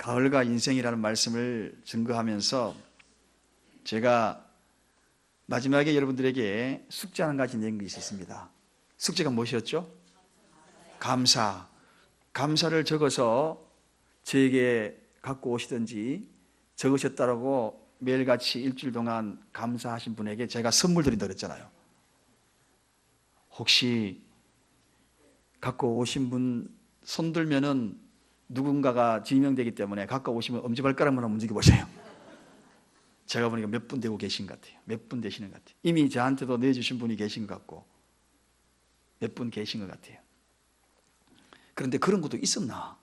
가을과 인생이라는 말씀을 증거하면서 제가 마지막에 여러분들에게 숙제 한 가지 낸 것이 있습니다. 숙제가 무엇이었죠? 감사. 감사를 적어서 저에게 갖고 오시든지 적으셨다라고 매일같이 일주일 동안 감사하신 분에게 제가 선물 드린다고 그랬잖아요. 혹시 갖고 오신 분 손들면은 누군가가 지명되기 때문에 갖고 오시면 엄지발가락만 한번 움직여 보세요. 제가 보니까 몇 분 되고 계신 것 같아요. 몇 분 되시는 것 같아요. 이미 저한테도 내주신 분이 계신 것 같고 몇 분 계신 것 같아요. 그런데 그런 것도 있었나?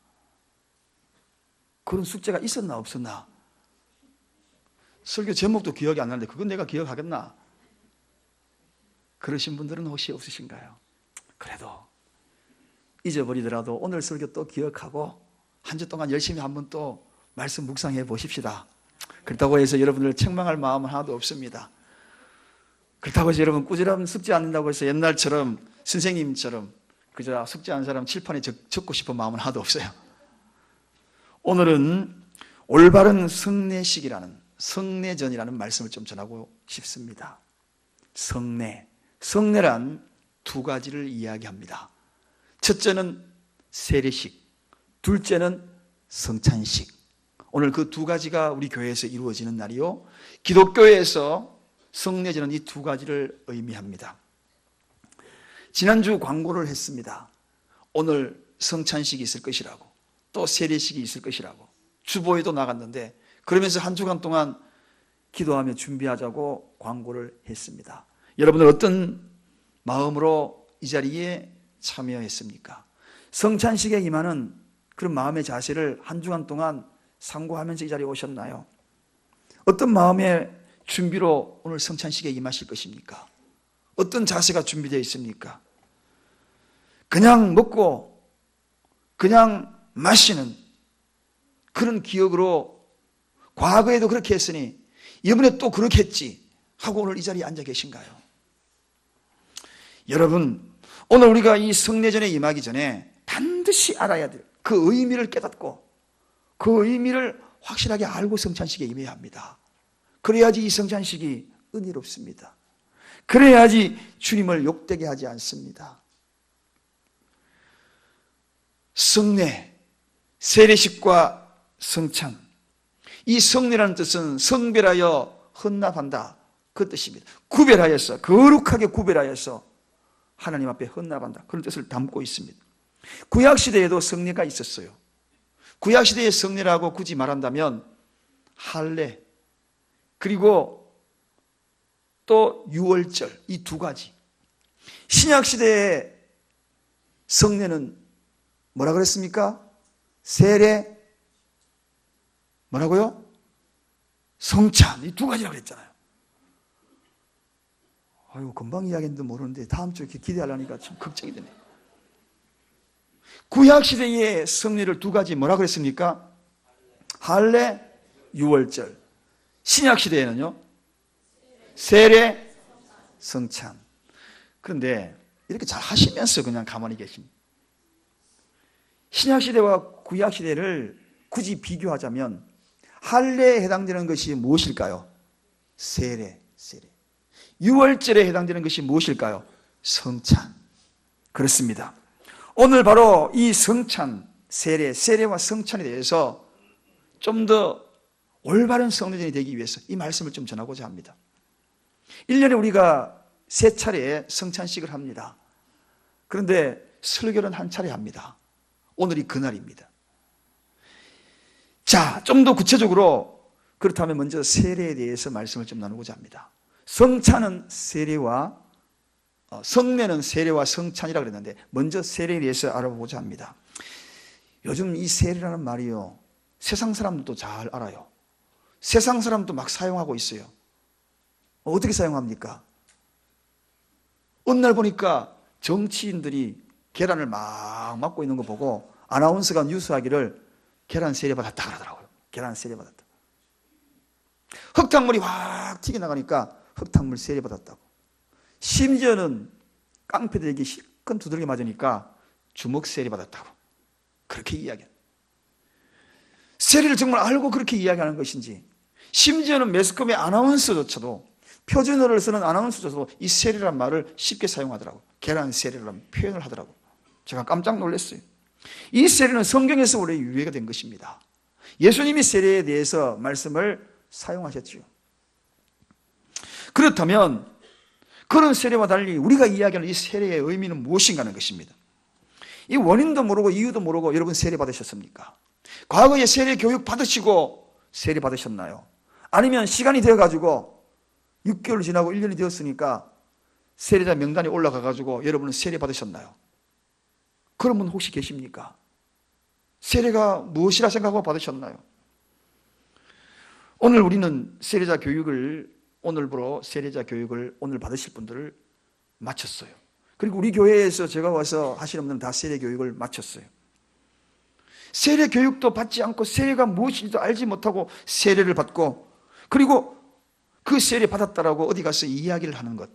그런 숙제가 있었나 없었나? 설교 제목도 기억이 안 나는데 그건 내가 기억하겠나? 그러신 분들은 혹시 없으신가요? 그래도 잊어버리더라도 오늘 설교 또 기억하고 한 주 동안 열심히 한번 또 말씀 묵상해 보십시다. 그렇다고 해서 여러분을 책망할 마음은 하나도 없습니다. 그렇다고 해서 여러분 꾸지람 숙제 안 된다고 해서 옛날처럼 선생님처럼 그저 숙제한 사람 칠판에 적고 싶은 마음은 하나도 없어요. 오늘은 올바른 성례식이라는 성례전이라는 말씀을 좀 전하고 싶습니다. 성례란 두 가지를 이야기합니다. 첫째는 세례식, 둘째는 성찬식. 오늘 그 두 가지가 우리 교회에서 이루어지는 날이요, 기독교에서 성례전은 이 두 가지를 의미합니다. 지난주 광고를 했습니다. 오늘 성찬식이 있을 것이라고, 또 세례식이 있을 것이라고 주보에도 나갔는데, 그러면서 한 주간 동안 기도하며 준비하자고 광고를 했습니다. 여러분은 어떤 마음으로 이 자리에 참여했습니까? 성찬식에 임하는 그런 마음의 자세를 한 주간 동안 상고하면서 이 자리에 오셨나요? 어떤 마음의 준비로 오늘 성찬식에 임하실 것입니까? 어떤 자세가 준비되어 있습니까? 그냥 먹고 그냥 마시는 그런 기억으로 과거에도 그렇게 했으니 이번에 또 그렇게 했지 하고 오늘 이 자리에 앉아 계신가요? 여러분, 오늘 우리가 이 성례전에 임하기 전에 반드시 알아야 돼요. 그 의미를 깨닫고 그 의미를 확실하게 알고 성찬식에 임해야 합니다. 그래야지 이 성찬식이 은혜롭습니다. 그래야지 주님을 욕되게 하지 않습니다. 성례, 세례식과 성찬, 이 성례라는 뜻은 성별하여 헌납한다, 그 뜻입니다. 구별하여서, 거룩하게 구별하여서 하나님 앞에 헌납한다, 그런 뜻을 담고 있습니다. 구약시대에도 성례가 있었어요. 구약시대의 성례라고 굳이 말한다면 할례, 그리고 또 유월절, 이 두 가지. 신약시대의 성례는 뭐라 그랬습니까? 세례, 뭐라고요? 성찬, 이 두 가지라고 그랬잖아요. 아유, 금방 이야기했는데 모르는데 다음 주에 이렇게 기대하려니까 참 걱정이 되네. 구약시대의 성례를 두 가지 뭐라 그랬습니까? 할례, 유월절. 신약시대에는요, 세례, 성찬. 그런데 이렇게 잘 하시면서 그냥 가만히 계십니다. 신약시대와 구약시대를 굳이 비교하자면 할례에 해당되는 것이 무엇일까요? 세례. 유월절에 해당되는 것이 무엇일까요? 성찬. 그렇습니다. 오늘 바로 이 성찬, 세례와 성찬에 대해서 좀 더 올바른 성례전이 되기 위해서 이 말씀을 좀 전하고자 합니다. 1년에 우리가 3차례 성찬식을 합니다. 그런데 설교는 한 차례 합니다. 오늘이 그날입니다. 자, 좀 더 구체적으로 그렇다면 먼저 세례에 대해서 말씀을 좀 나누고자 합니다. 성례는 세례와 성찬이라고 그랬는데 먼저 세례에 대해서 알아보고자 합니다. 요즘 이 세례라는 말이요, 세상 사람들도 잘 알아요. 세상 사람도 막 사용하고 있어요. 어떻게 사용합니까? 어느 날 보니까 정치인들이 계란을 막 맞고 있는 거 보고 아나운서가 뉴스하기를 계란 세례 받았다 그러더라고요. 계란 세례 받았다. 흙탕물이 확 튀겨나가니까 흙탕물 세례 받았다고. 심지어는 깡패들에게 실컷 두들겨 맞으니까 주먹 세례 받았다고. 그렇게 이야기합니다. 세례를 정말 알고 그렇게 이야기하는 것인지, 심지어는 매스컴의 아나운서조차도, 표준어를 쓰는 아나운서조차도 이 세례란 말을 쉽게 사용하더라고요. 계란 세례라는 표현을 하더라고요. 제가 깜짝 놀랐어요. 이 세례는 성경에서 원래 유래가 된 것입니다. 예수님이 세례에 대해서 말씀을 사용하셨죠. 그렇다면 그런 세례와 달리 우리가 이야기하는 이 세례의 의미는 무엇인가 하는 것입니다. 이 원인도 모르고 이유도 모르고 여러분 세례 받으셨습니까? 과거에 세례 교육 받으시고 세례 받으셨나요? 아니면 시간이 되어가지고 6개월 지나고 1년이 되었으니까 세례자 명단에 올라가가지고 여러분은 세례 받으셨나요? 그런 분 혹시 계십니까? 세례가 무엇이라 생각하고 받으셨나요? 오늘 우리는 세례자 교육을, 오늘부로 세례자 교육을 오늘 받으실 분들을 마쳤어요. 그리고 우리 교회에서 제가 와서 하시는 분들은 다 세례 교육을 마쳤어요. 세례 교육도 받지 않고 세례가 무엇인지도 알지 못하고 세례를 받고, 그리고 그 세례 받았다라고 어디 가서 이야기를 하는 것,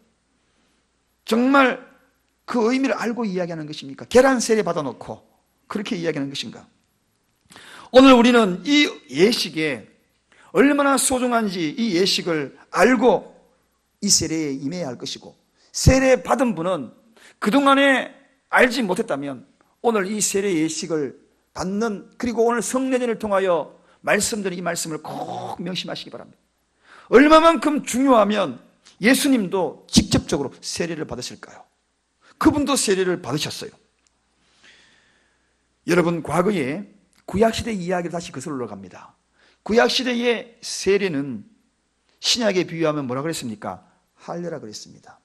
정말 그 의미를 알고 이야기하는 것입니까? 계란 세례 받아놓고 그렇게 이야기하는 것인가? 오늘 우리는 이 예식에 얼마나 소중한지 이 예식을 알고 이 세례에 임해야 할 것이고, 세례 받은 분은 그동안에 알지 못했다면 오늘 이 세례 예식을 받는, 그리고 오늘 성례전을 통하여 말씀드린 이 말씀을 꼭 명심하시기 바랍니다. 얼마만큼 중요하면 예수님도 직접적으로 세례를 받으실까요? 그분도 세례를 받으셨어요. 여러분, 과거에 구약시대 이야기를 다시 거슬러 갑니다. 구약시대의 세례는 신약에 비유하면 뭐라 그랬습니까? 할례라 그랬습니다.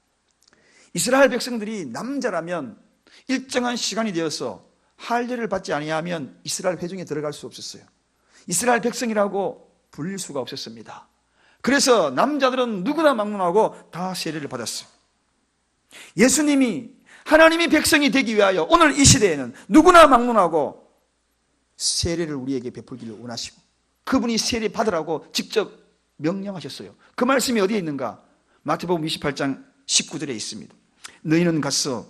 이스라엘 백성들이 남자라면 일정한 시간이 되어서 할례를 받지 아니하면 이스라엘 회중에 들어갈 수 없었어요. 이스라엘 백성이라고 불릴 수가 없었습니다. 그래서 남자들은 누구나 막론하고 다 세례를 받았어요. 예수님이 하나님이 백성이 되기 위하여 오늘 이 시대에는 누구나 막론하고 세례를 우리에게 베풀기를 원하시고, 그분이 세례 받으라고 직접 명령하셨어요. 그 말씀이 어디에 있는가? 마태복음 28장 19절에 있습니다. 너희는 가서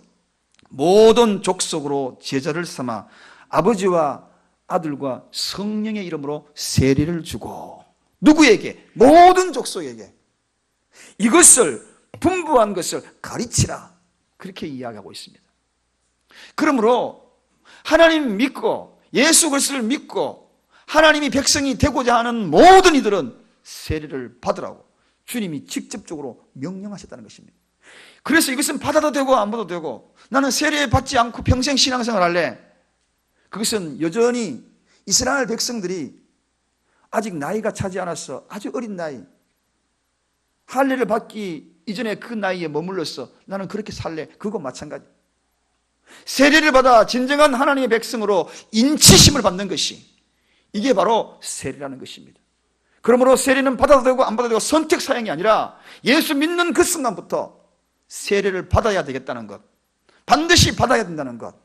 모든 족속으로 제자를 삼아 아버지와 아들과 성령의 이름으로 세례를 주고, 누구에게? 모든 족속에게 이것을, 분부한 것을 가르치라, 그렇게 이야기하고 있습니다. 그러므로 하나님 믿고 예수 그리스도를 믿고 하나님이 백성이 되고자 하는 모든 이들은 세례를 받으라고 주님이 직접적으로 명령하셨다는 것입니다. 그래서 이것은 받아도 되고 안 받아도 되고, 나는 세례 받지 않고 평생 신앙생활 할래, 그것은 여전히 이스라엘 백성들이 아직 나이가 차지 않았어, 아주 어린 나이, 할례를 받기 이전에 그 나이에 머물러서 나는 그렇게 살래, 그거 마찬가지. 세례를 받아 진정한 하나님의 백성으로 인치심을 받는 것이, 이게 바로 세례라는 것입니다. 그러므로 세례는 받아도 되고 안 받아도 되고 선택 사항이 아니라 예수 믿는 그 순간부터 세례를 받아야 되겠다는 것, 반드시 받아야 된다는 것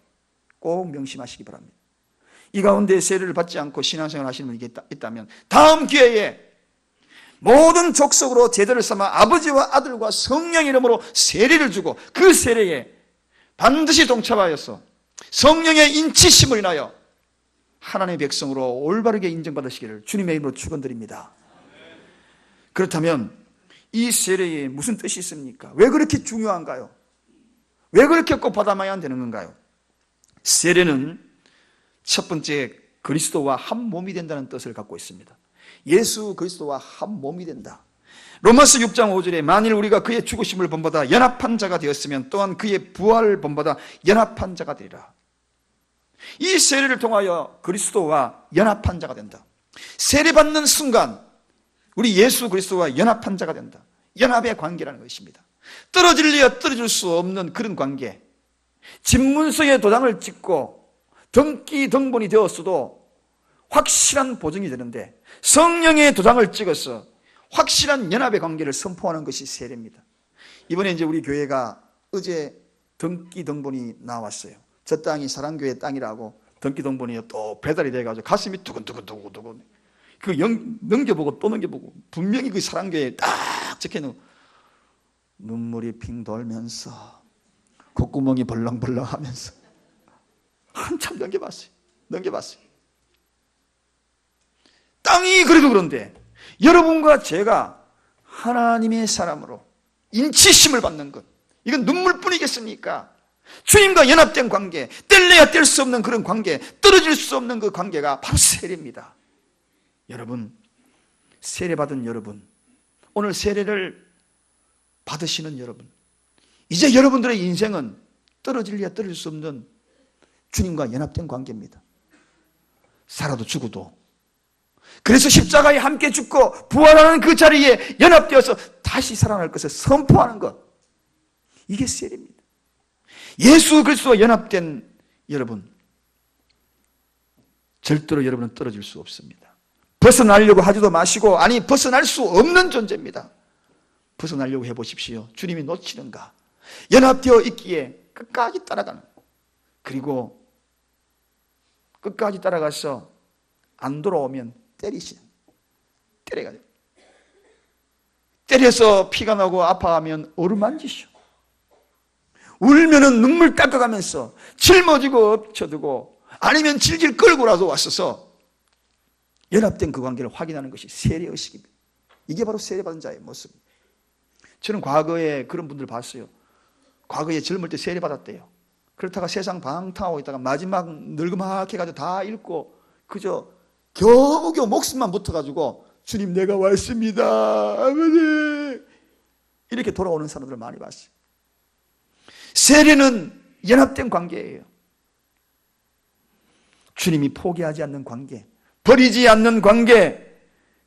꼭 명심하시기 바랍니다. 이 가운데 세례를 받지 않고 신앙생활 하시는 분이 있다면 다음 기회에 모든 족속으로 제자를 삼아 아버지와 아들과 성령 이름으로 세례를 주고, 그 세례에 반드시 동참하여서 성령의 인치심을 인하여 하나님의 백성으로 올바르게 인정받으시기를 주님의 이름으로 축원드립니다. 그렇다면 이 세례에 무슨 뜻이 있습니까? 왜 그렇게 중요한가요? 왜 그렇게 꼭 받아야만 되는 건가요? 세례는 첫 번째, 그리스도와 한 몸이 된다는 뜻을 갖고 있습니다. 예수 그리스도와 한 몸이 된다. 로마서 6장 5절에 만일 우리가 그의 죽으심을 본받아 연합한 자가 되었으면 또한 그의 부활을 본받아 연합한 자가 되리라. 이 세례를 통하여 그리스도와 연합한 자가 된다. 세례받는 순간 우리 예수 그리스도와 연합한 자가 된다. 연합의 관계라는 것입니다. 떨어질래야 떨어질 수 없는 그런 관계. 집문서에 도장을 찍고 등기 등본이 되었어도 확실한 보증이 되는데, 성령의 도장을 찍어서 확실한 연합의 관계를 선포하는 것이 세례입니다. 이번에 이제 우리 교회가 어제 등기 등본이 나왔어요. 저 땅이 사랑교회 땅이라고 등기 등본이 또 배달이 돼가지고 가슴이 두근두근 그 넘겨보고 또 넘겨보고 분명히 그 사랑교회에 딱 적혀있는, 눈물이 핑 돌면서 콧구멍이 벌렁벌렁 하면서 한참 넘겨봤어요. 땅이 그래도 그런데 여러분과 제가 하나님의 사람으로 인치심을 받는 것, 이건 눈물뿐이겠습니까? 주님과 연합된 관계, 뗄래야 뗄 수 없는 그런 관계, 떨어질 수 없는 그 관계가 바로 세례입니다. 여러분, 세례받은 여러분, 오늘 세례를 받으시는 여러분, 이제 여러분들의 인생은 떨어질래야 떨어질 수 없는 주님과 연합된 관계입니다. 살아도 죽어도. 그래서 십자가에 함께 죽고 부활하는 그 자리에 연합되어서 다시 살아날 것을 선포하는 것, 이게 세례입니다. 예수 그리스도와 연합된 여러분, 절대로 여러분은 떨어질 수 없습니다. 벗어나려고 하지도 마시고, 아니 벗어날 수 없는 존재입니다. 벗어나려고 해보십시오. 주님이 놓치는가? 연합되어 있기에 끝까지 따라가는, 그리고 끝까지 따라가서 안 돌아오면 때려가지고 때려서 피가 나고 아파하면 어루만지시오. 울면은 눈물 닦아가면서 짊어지고 엎쳐두고, 아니면 질질 끌고라도 왔어서 연합된 그 관계를 확인하는 것이 세례의식입니다. 이게 바로 세례받은 자의 모습입니다. 저는 과거에 그런 분들 봤어요. 과거에 젊을 때 세례받았대요. 그렇다가 세상 방탕하고 있다가 마지막 늙음하게 해가지고 다 잃고 그저 겨우겨우 목숨만 붙어가지고 주님 내가 왔습니다 아버지 이렇게 돌아오는 사람들을 많이 봤어요. 세례는 연합된 관계예요. 주님이 포기하지 않는 관계, 버리지 않는 관계,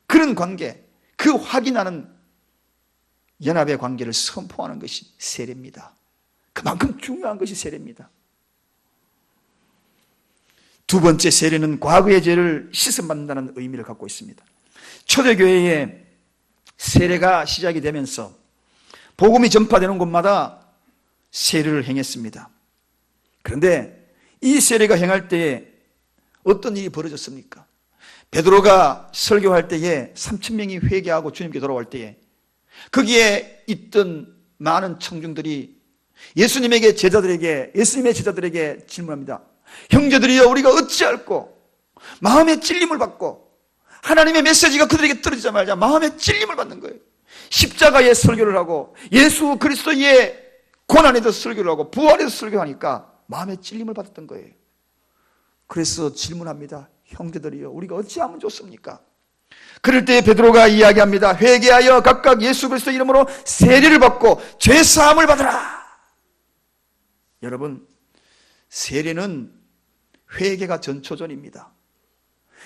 그런 관계, 그 확인하는 연합의 관계를 선포하는 것이 세례입니다. 그만큼 중요한 것이 세례입니다. 두 번째, 세례는 과거의 죄를 씻음받는다는 의미를 갖고 있습니다. 초대교회에 세례가 시작이 되면서 복음이 전파되는 곳마다 세례를 행했습니다. 그런데 이 세례가 행할 때에 어떤 일이 벌어졌습니까? 베드로가 설교할 때에 3,000명이 회개하고 주님께 돌아올 때에 거기에 있던 많은 청중들이 예수님의 제자들에게 질문합니다. 형제들이여, 우리가 어찌할꼬? 마음의 찔림을 받고 하나님의 메시지가 그들에게 떨어지자마자 마음의 찔림을 받는 거예요. 십자가의 설교를 하고 예수 그리스도의 고난에 대해서 설교를 하고 부활에 대해서 설교하니까 마음의 찔림을 받았던 거예요. 그래서 질문합니다. 형제들이여, 우리가 어찌하면 좋습니까? 그럴 때 베드로가 이야기합니다. 회개하여 각각 예수 그리스도 이름으로 세례를 받고 죄 사함을 받으라. 여러분, 세례는 회개가 전초전입니다.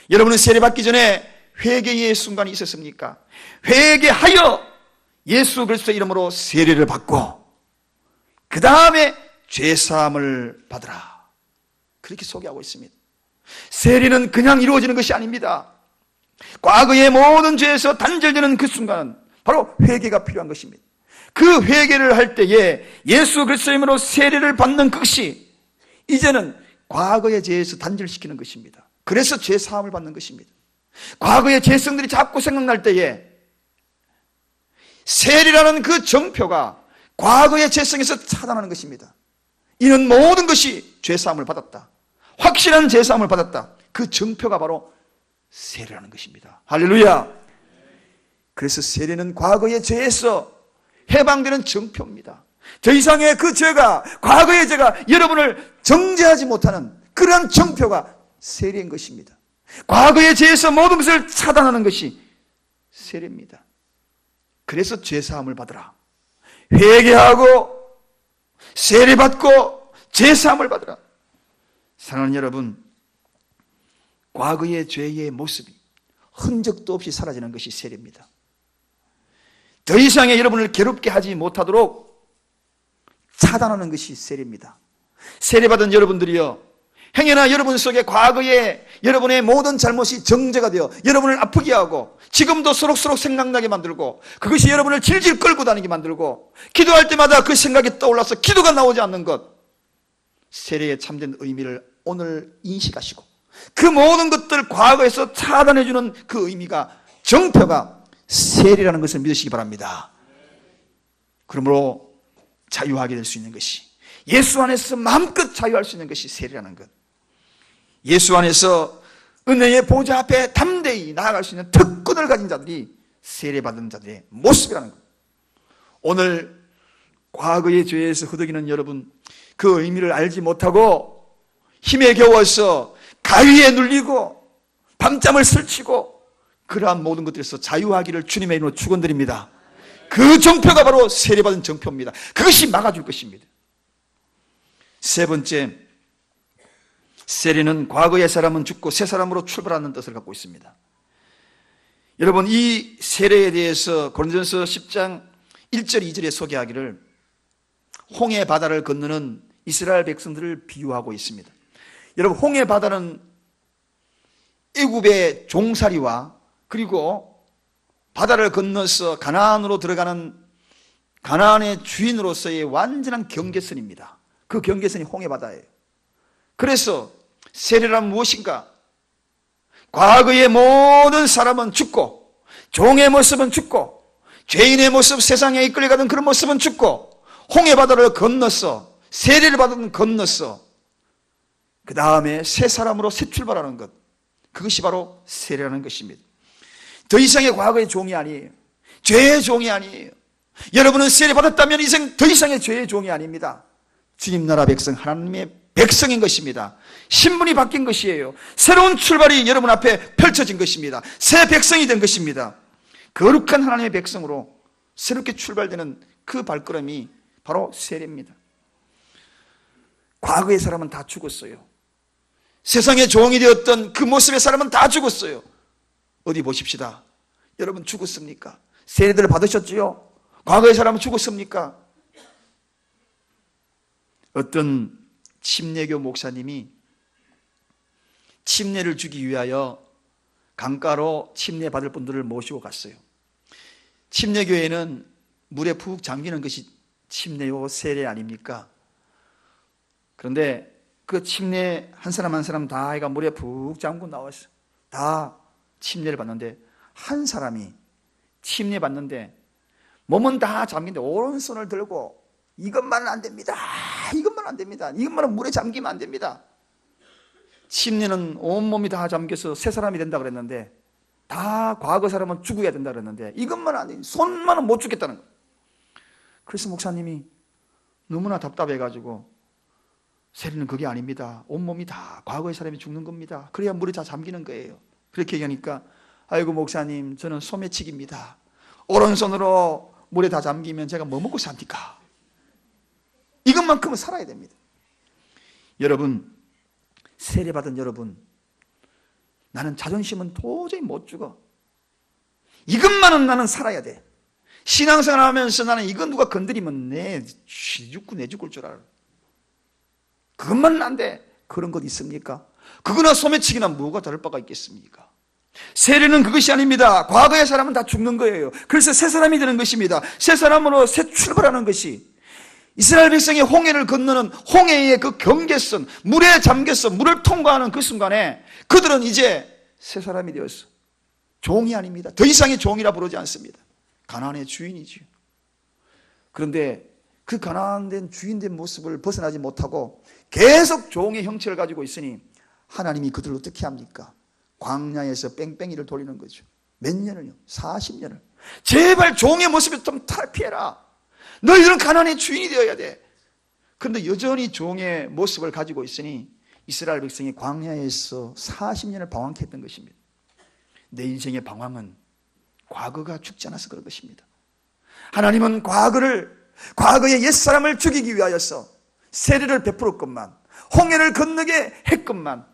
여러분은 세례 받기 전에 회개의 순간이 있었습니까? 회개하여 예수 그리스도 이름으로 세례를 받고 그 다음에 죄 사함을 받으라. 그렇게 소개하고 있습니다. 세례는 그냥 이루어지는 것이 아닙니다. 과거의 모든 죄에서 단절되는 그 순간은 바로 회개가 필요한 것입니다. 그 회개를 할 때에 예수 그리스도의 이름으로 세례를 받는 것이 이제는 과거의 죄에서 단절시키는 것입니다. 그래서 죄 사함을 받는 것입니다. 과거의 죄성들이 자꾸 생각날 때에 세례라는 그 정표가 과거의 죄성에서 차단하는 것입니다. 이는 모든 것이 죄 사함을 받았다, 확실한 죄 사함을 받았다, 그 정표가 바로 세례라는 것입니다. 할렐루야. 그래서 세례는 과거의 죄에서 해방되는 정표입니다. 더 이상의 그 죄가, 과거의 죄가 여러분을 정죄하지 못하는 그러한 정표가 세례인 것입니다. 과거의 죄에서 모든 것을 차단하는 것이 세례입니다. 그래서 죄 사함을 받으라. 회개하고 세례받고 죄 사함을 받으라. 사랑하는 여러분, 과거의 죄의 모습이 흔적도 없이 사라지는 것이 세례입니다. 더 이상의 여러분을 괴롭게 하지 못하도록 차단하는 것이 세례입니다. 세례받은 여러분들이요, 행여나 여러분 속에 과거에 여러분의 모든 잘못이 정죄가 되어 여러분을 아프게 하고 지금도 소록소록 생각나게 만들고 그것이 여러분을 질질 끌고 다니게 만들고 기도할 때마다 그 생각이 떠올라서 기도가 나오지 않는 것, 세례의 참된 의미를 오늘 인식하시고 그 모든 것들 과거에서 차단해주는 그 의미가, 정표가 세례라는 것을 믿으시기 바랍니다. 그러므로 자유하게 될 수 있는 것이, 예수 안에서 마음껏 자유할 수 있는 것이 세례라는 것. 예수 안에서 은혜의 보좌 앞에 담대히 나아갈 수 있는 특권을 가진 자들이 세례받은 자들의 모습이라는 것. 오늘 과거의 죄에서 흐드기는 여러분, 그 의미를 알지 못하고 힘에 겨워서 가위에 눌리고 밤잠을 설치고 그러한 모든 것들에서 자유하기를 주님의 이름으로 축원드립니다. 그 정표가 바로 세례받은 정표입니다. 그것이 막아줄 것입니다. 세 번째, 세례는 과거의 사람은 죽고 새 사람으로 출발하는 뜻을 갖고 있습니다. 여러분, 이 세례에 대해서 고린도전서 10장 1절 2절에 소개하기를 홍해 바다를 건너는 이스라엘 백성들을 비유하고 있습니다. 여러분, 홍해 바다는 애굽의 종살이와 그리고 바다를 건너서 가나안으로 들어가는 가나안의 주인으로서의 완전한 경계선입니다. 그 경계선이 홍해 바다예요. 그래서 세례란 무엇인가? 과거의 모든 사람은 죽고 종의 모습은 죽고 죄인의 모습, 세상에 이끌려가던 그런 모습은 죽고 홍해 바다를 건너서 세례를 받은 건너서 그 다음에 새 사람으로 새 출발하는 것, 그것이 바로 세례라는 것입니다. 더 이상의 과거의 종이 아니에요. 죄의 종이 아니에요. 여러분은 세례 받았다면 이제 더 이상의 죄의 종이 아닙니다. 주님 나라 백성, 하나님의 백성인 것입니다. 신분이 바뀐 것이에요. 새로운 출발이 여러분 앞에 펼쳐진 것입니다. 새 백성이 된 것입니다. 거룩한 하나님의 백성으로 새롭게 출발되는 그 발걸음이 바로 세례입니다. 과거의 사람은 다 죽었어요. 세상의 종이 되었던 그 모습의 사람은 다 죽었어요. 어디 보십시다. 여러분 죽었습니까? 세례들을 받으셨지요? 과거의 사람은 죽었습니까? 어떤 침례교 목사님이 침례를 주기 위하여 강가로 침례 받을 분들을 모시고 갔어요. 침례교회는 물에 푹 잠기는 것이 침례요 세례 아닙니까? 그런데 그 침례 한 사람 한 사람 다 아이가 물에 푹 잠고 나왔어요. 다 침례를 받는데 한 사람이 침례 받는데 몸은 다 잠긴데 오른손을 들고 이것만은 안 됩니다. 이것만은 안 됩니다. 이것만은 물에 잠기면 안 됩니다. 침례는 온몸이 다 잠겨서 새 사람이 된다 그랬는데 다 과거 사람은 죽어야 된다 그랬는데 이것만은 안 돼. 손만은 못 죽겠다는 거예요. 그래서 목사님이 너무나 답답해가지고 세례는 그게 아닙니다. 온몸이 다 과거의 사람이 죽는 겁니다. 그래야 물에 다 잠기는 거예요. 그렇게 얘기하니까 아이고 목사님, 저는 소매치기입니다. 오른손으로 물에 다 잠기면 제가 뭐 먹고 삽니까? 이것만큼은 살아야 됩니다. 여러분, 세례받은 여러분, 나는 자존심은 도저히 못 죽어. 이것만은 나는 살아야 돼. 신앙생활 하면서 나는 이건 누가 건드리면 내 죽을 줄 알아. 그것만은 안 돼. 그런 것 있습니까? 그거나 소매치기나 뭐가 다를 바가 있겠습니까? 세례는 그것이 아닙니다. 과거의 사람은 다 죽는 거예요. 그래서 새 사람이 되는 것입니다. 새 사람으로 새 출발하는 것이 이스라엘 백성이 홍해를 건너는 홍해의 그 경계선, 물에 잠겨서 물을 통과하는 그 순간에 그들은 이제 새 사람이 되었어. 종이 아닙니다. 더 이상의 종이라 부르지 않습니다. 가나안의 주인이지요. 그런데 그 가나안된 주인된 모습을 벗어나지 못하고 계속 종의 형체를 가지고 있으니 하나님이 그들을 어떻게 합니까? 광야에서 뺑뺑이를 돌리는 거죠. 몇 년을요? 40년을. 제발 종의 모습을 좀 탈피해라. 너희들은 가나안의 주인이 되어야 돼. 그런데 여전히 종의 모습을 가지고 있으니 이스라엘 백성이 광야에서 40년을 방황케 했던 것입니다. 내 인생의 방황은 과거가 죽지 않아서 그런 것입니다. 하나님은 과거의 옛사람을 죽이기 위하여서 세례를 베풀었건만, 홍해를 건너게 했건만,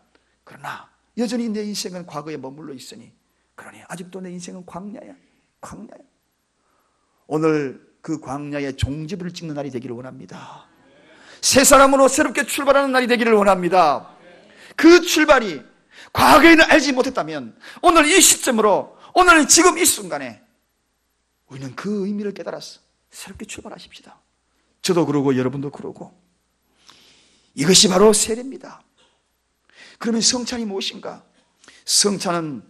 그러나 여전히 내 인생은 과거에 머물러 있으니, 그러니 아직도 내 인생은 광야야. 오늘 그 광야의 종지부를 찍는 날이 되기를 원합니다. 새 사람으로 새롭게 출발하는 날이 되기를 원합니다. 그 출발이 과거에는 알지 못했다면 오늘 이 시점으로, 오늘 지금 이 순간에 우리는 그 의미를 깨달았어. 새롭게 출발하십시다. 저도 그러고 여러분도 그러고. 이것이 바로 세례입니다. 그러면 성찬이 무엇인가? 성찬은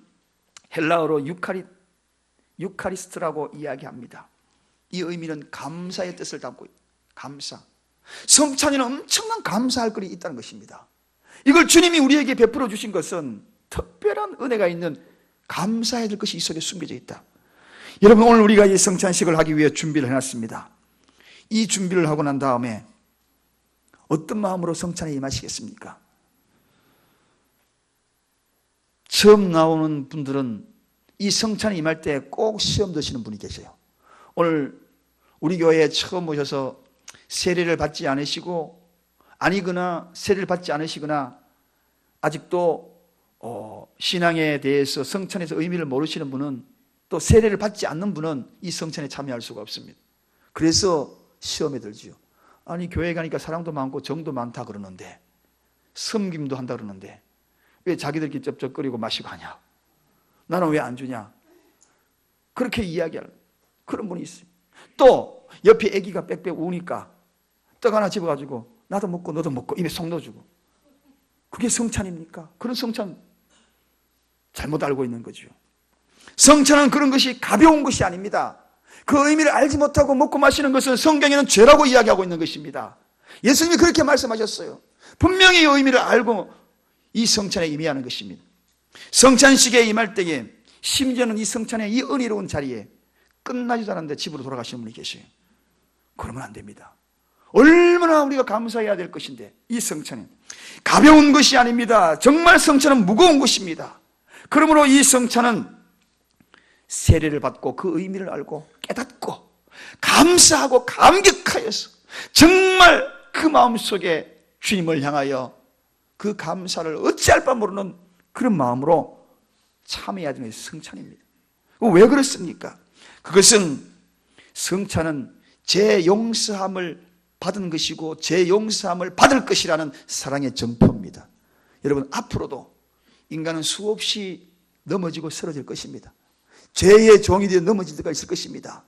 헬라어로 유카리스트라고 이야기합니다. 이 의미는 감사의 뜻을 담고 있다. 감사. 성찬에는 엄청난 감사할 것이 있다는 것입니다. 이걸 주님이 우리에게 베풀어 주신 것은 특별한 은혜가 있는 감사해야 될 것이 이 속에 숨겨져 있다. 여러분, 오늘 우리가 이 성찬식을 하기 위해 준비를 해놨습니다. 이 준비를 하고 난 다음에 어떤 마음으로 성찬에 임하시겠습니까? 처음 나오는 분들은 이 성찬에 임할 때 꼭 시험 드시는 분이 계세요. 오늘 우리 교회에 처음 오셔서 세례를 받지 않으시고, 아니거나 세례를 받지 않으시거나 아직도 신앙에 대해서 성찬에서 의미를 모르시는 분은, 또 세례를 받지 않는 분은 이 성찬에 참여할 수가 없습니다. 그래서 시험에 들지요. 아니, 교회 가니까 사랑도 많고 정도 많다 그러는데, 섬김도 한다 그러는데 왜 자기들끼리 쩝쩝거리고 마시고 하냐? 나는 왜 안 주냐? 그렇게 이야기할 그런 분이 있어요. 또 옆에 아기가 빽빽 우니까 떡 하나 집어가지고 나도 먹고 너도 먹고 입에 속 넣어주고, 그게 성찬입니까? 그런 성찬 잘못 알고 있는 거죠. 성찬은 그런 것이 가벼운 것이 아닙니다. 그 의미를 알지 못하고 먹고 마시는 것은 성경에는 죄라고 이야기하고 있는 것입니다. 예수님이 그렇게 말씀하셨어요. 분명히 이 의미를 알고 이 성찬에 임해하는 것입니다. 성찬식에 임할 때에, 심지어는 이 성찬의 이 은혜로운 자리에 끝나지도 않았는데 집으로 돌아가시는 분이 계셔요. 그러면 안 됩니다. 얼마나 우리가 감사해야 될 것인데, 이 성찬은 가벼운 것이 아닙니다. 정말 성찬은 무거운 것입니다. 그러므로 이 성찬은 세례를 받고 그 의미를 알고 깨닫고 감사하고 감격하여서 정말 그 마음속에 주님을 향하여 그 감사를 어찌할 바 모르는 그런 마음으로 참여해야 되는 것이 성찬입니다. 왜 그렇습니까? 그것은, 성찬은 제 용서함을 받은 것이고 제 용서함을 받을 것이라는 사랑의 증표입니다. 여러분, 앞으로도 인간은 수없이 넘어지고 쓰러질 것입니다. 죄의 종이 되어 넘어질 때가 있을 것입니다.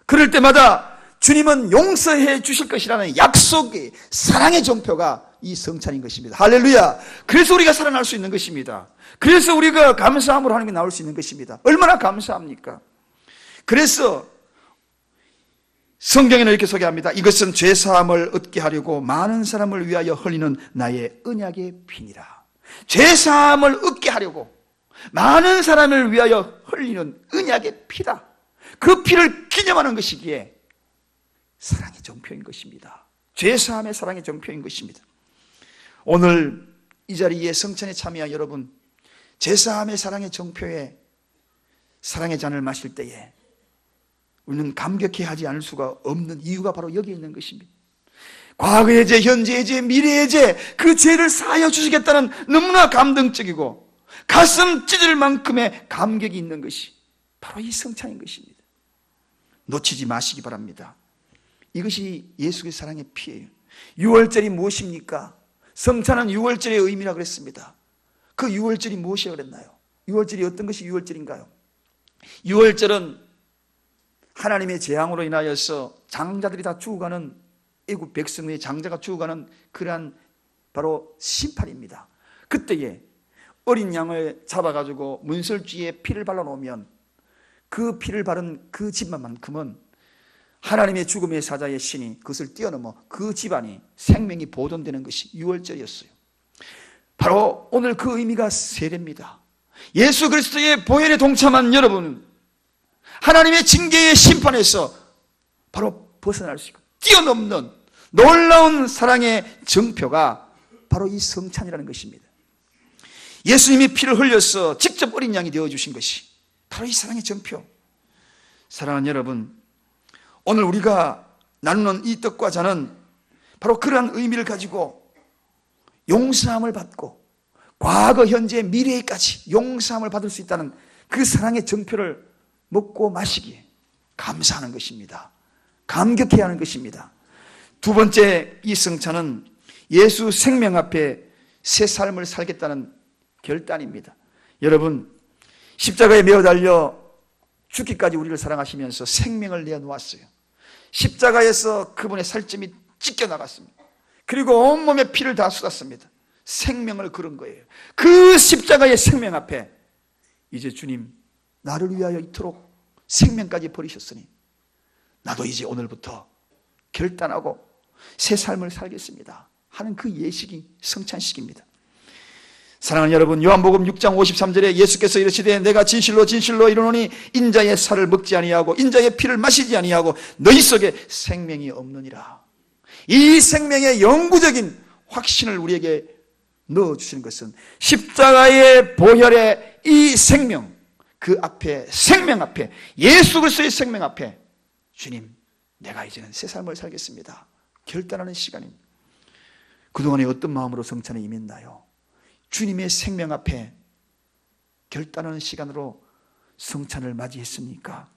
그럴 때마다 주님은 용서해 주실 것이라는 약속의 사랑의 증표가 이 성찬인 것입니다. 할렐루야. 그래서 우리가 살아날 수 있는 것입니다. 그래서 우리가 감사함으로 하나님이 나올 수 있는 것입니다. 얼마나 감사합니까? 그래서 성경에는 이렇게 소개합니다. 이것은 죄사함을 얻게 하려고 많은 사람을 위하여 흘리는 나의 언약의 피니라. 죄사함을 얻게 하려고 많은 사람을 위하여 흘리는 언약의 피다. 그 피를 기념하는 것이기에 사랑의 정표인 것입니다. 죄사함의 사랑의 정표인 것입니다. 오늘 이 자리에 성찬에 참여한 여러분, 죄사함의 사랑의 정표에 사랑의 잔을 마실 때에 우리는 감격해하지 않을 수가 없는 이유가 바로 여기에 있는 것입니다. 과거의 죄, 현재의 죄, 미래의 죄, 그 죄를 사하여 주시겠다는 너무나 감동적이고 가슴 찢을 만큼의 감격이 있는 것이 바로 이 성찬인 것입니다. 놓치지 마시기 바랍니다. 이것이 예수의 사랑의 피예요. 유월절이 무엇입니까? 성찬은 유월절의 의미라 그랬습니다. 그 유월절이 무엇이라고 그랬나요? 유월절이 어떤 것이 유월절인가요? 유월절은 하나님의 재앙으로 인하여서 장자들이 다 죽어가는, 애국 백성의 장자가 죽어가는 그러한 바로 심판입니다. 그때에 어린 양을 잡아가지고 문설주에 피를 발라놓으면 그 피를 바른 그 집만큼은 하나님의 죽음의 사자의 신이 그것을 뛰어넘어 그 집안이 생명이 보존되는 것이 유월절이었어요. 바로 오늘 그 의미가 세례입니다. 예수 그리스도의 보혈에 동참한 여러분은 하나님의 징계의 심판에서 바로 벗어날 수 있고 뛰어넘는 놀라운 사랑의 증표가 바로 이 성찬이라는 것입니다. 예수님이 피를 흘려서 직접 어린 양이 되어주신 것이 바로 이 사랑의 증표. 사랑하는 여러분, 오늘 우리가 나누는 이 떡과 잔은 바로 그러한 의미를 가지고 용서함을 받고 과거, 현재, 미래까지 용서함을 받을 수 있다는 그 사랑의 증표를 먹고 마시기에 감사하는 것입니다. 감격해야 하는 것입니다. 두 번째, 이 성찬은 예수 생명 앞에 새 삶을 살겠다는 결단입니다. 여러분, 십자가에 매어 달려 죽기까지 우리를 사랑하시면서 생명을 내어놓았어요. 십자가에서 그분의 살점이 찢겨나갔습니다. 그리고 온몸에 피를 다 쏟았습니다. 생명을 걸은 거예요. 그 십자가의 생명 앞에 이제 주님, 나를 위하여 이토록 생명까지 버리셨으니 나도 이제 오늘부터 결단하고 새 삶을 살겠습니다 하는 그 예식이 성찬식입니다. 사랑하는 여러분, 요한복음 6장 53절에 예수께서 이르시되 내가 진실로 진실로 이르노니 인자의 살을 먹지 아니하고 인자의 피를 마시지 아니하고 너희 속에 생명이 없느니라. 이 생명의 영구적인 확신을 우리에게 넣어주시는 것은 십자가의 보혈의 이 생명, 그 앞에, 생명 앞에, 예수 그리스도의 생명 앞에 주님, 내가 이제는 새 삶을 살겠습니다, 결단하는 시간입니다. 그동안에 어떤 마음으로 성찬에 임했나요? 주님의 생명 앞에 결단하는 시간으로 성찬을 맞이했습니까?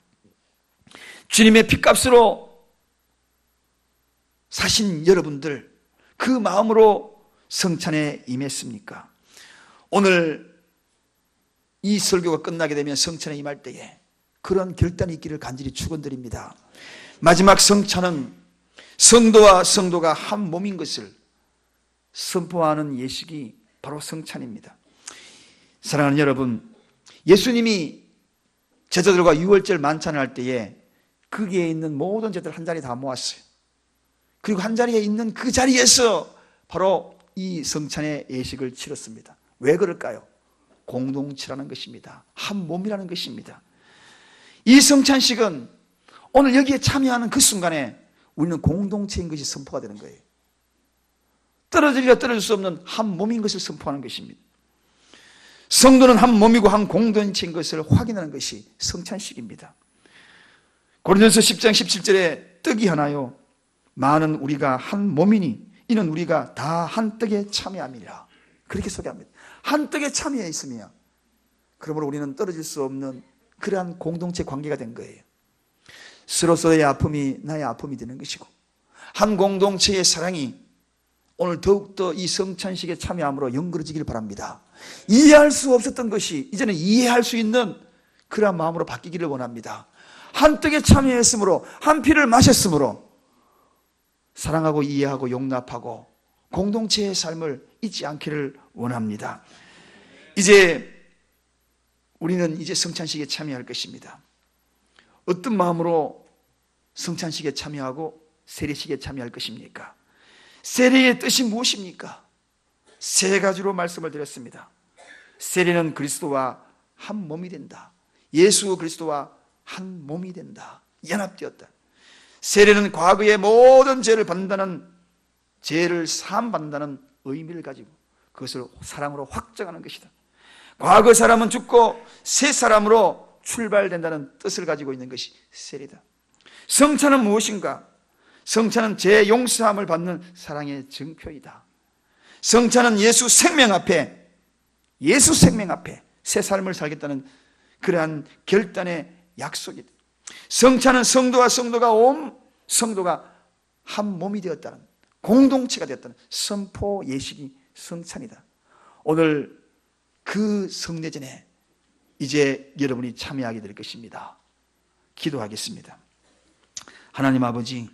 주님의 핏값으로 사신 여러분들, 그 마음으로 성찬에 임했습니까? 오늘 이 설교가 끝나게 되면 성찬에 임할 때에 그런 결단이 있기를 간절히 축원드립니다. 마지막 성찬은 성도와 성도가 한 몸인 것을 선포하는 예식이 바로 성찬입니다. 사랑하는 여러분, 예수님이 제자들과 유월절 만찬을 할 때에 거기에 있는 모든 제자들 한 자리에 다 모았어요. 그리고 한 자리에 있는 그 자리에서 바로 이 성찬의 예식을 치렀습니다. 왜 그럴까요? 공동체라는 것입니다. 한 몸이라는 것입니다. 이 성찬식은 오늘 여기에 참여하는 그 순간에 우리는 공동체인 것이 선포가 되는 거예요. 떨어지려 떨어질 수 없는 한 몸인 것을 선포하는 것입니다. 성도는 한 몸이고 한 공동체인 것을 확인하는 것이 성찬식입니다. 고린도서 10장 17절에 떡이 하나요 많은 우리가 한 몸이니 이는 우리가 다 한 떡에 참여함이라, 그렇게 소개합니다. 한 떡에 참여해 있으며 그러므로 우리는 떨어질 수 없는 그러한 공동체 관계가 된 거예요. 서로서로의 아픔이 나의 아픔이 되는 것이고, 한 공동체의 사랑이 오늘 더욱더 이 성찬식에 참여함으로 연결해지길 바랍니다. 이해할 수 없었던 것이 이제는 이해할 수 있는 그러한 마음으로 바뀌기를 원합니다. 한 떡에 참여했으므로, 한 피를 마셨으므로 사랑하고 이해하고 용납하고 공동체의 삶을 잊지 않기를 원합니다. 이제 우리는 이제 성찬식에 참여할 것입니다. 어떤 마음으로 성찬식에 참여하고 세례식에 참여할 것입니까? 세례의 뜻이 무엇입니까? 세 가지로 말씀을 드렸습니다. 세례는 그리스도와 한 몸이 된다. 예수 그리스도와 한 몸이 된다. 연합되었다. 세례는 과거의 모든 죄를 받는다는, 죄를 사함받는다는 의미를 가지고 그것을 사랑으로 확정하는 것이다. 과거 사람은 죽고 새 사람으로 출발된다는 뜻을 가지고 있는 것이 세례다. 성찬은 무엇인가? 성찬은 죄 용서함을 받는 사랑의 증표이다. 성찬은 예수 생명 앞에 새 삶을 살겠다는 그러한 결단의 약속이다. 성찬은 성도와 성도가 한 몸이 되었다는, 공동체가 되었다는 선포 예식이 성찬이다. 오늘 그 성례전에 이제 여러분이 참여하게 될 것입니다. 기도하겠습니다. 하나님 아버지,